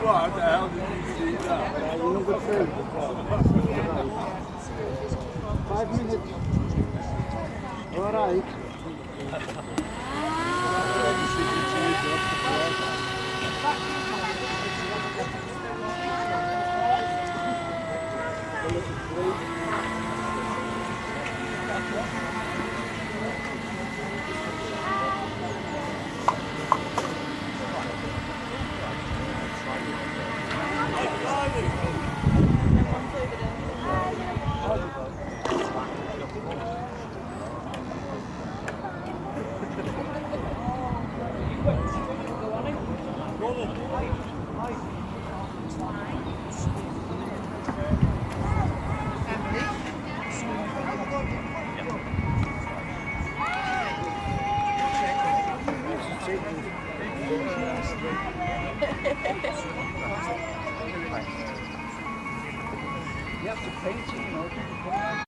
what? The hell did you see that? Number 2. 5 minutes. All right. You have to paint it, you know.